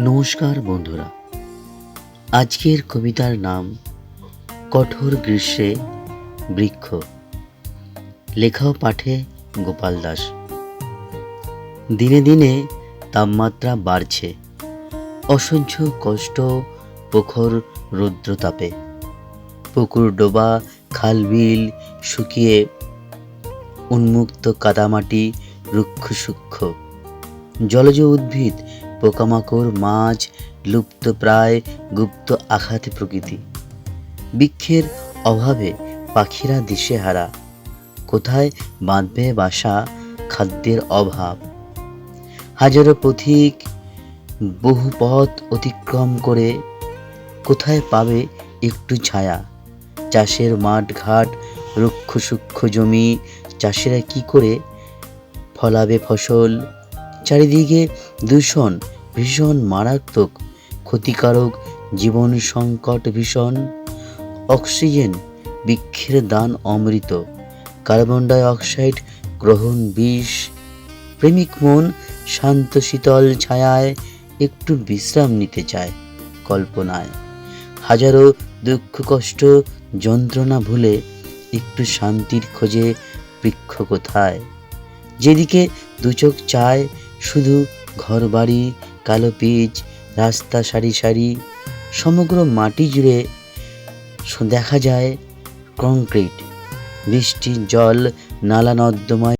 নমস্কার বন্ধুরা, আজকের কবিতার নাম কঠোর গ্রীষ্মে বৃক্ষ। লেখা ও পাঠে গোপাল দাস। দিনে দিনে তাপমাত্রা বাড়ছে, অসহ্য কষ্ট প্রখর রৌদ্রতাপে। পুকুর ডোবা, খাল বিল শুকিয়ে উন্মুক্ত কাদামাটি রুক্ষ সূক্ষ্ম। জলজ উদ্ভিদ, পোকামাকড়, মাছ লুপ্ত প্রায়, গুপ্ত আঘাতে প্রকৃতি। বৃক্ষের অভাবে পাখিরা দিশেহারা, কোথায় বাঁধবে বাসা, খাদ্যের অভাব। হাজারো পথিক বহু পথ অতিক্রম করে কোথায় পাবে একটু ছায়া। চাষের মাঠ ঘাট, রুক্ষ সূক্ষ্ম জমি, চাষিরা কি করে ফলাবে ফসল। চারিদিকে দূষণ, ভীষণ মারাত্মক ক্ষতিকারক, জীবন সংকট ভীষণ। অক্সিজেন বৃক্ষের দান অমৃত, কার্বন ডাই অক্সাইড গ্রহণ বিষ। প্রেমিক মন শান্ত শীতল ছায়ায় একটু বিশ্রাম নিতে চায় কল্পনায়। হাজারো দুঃখ কষ্ট যন্ত্রণা ভুলে একটু শান্তির খোঁজে বৃক্ষ কোথায়। যেদিকে দুচোখ চায় শুধু ঘরবাড়ি, কালো পিচ, রাস্তা সারি সারি। সমগ্র মাটি জুড়ে দেখা যায় কংক্রিট। বৃষ্টির জল নালা নর্দমায়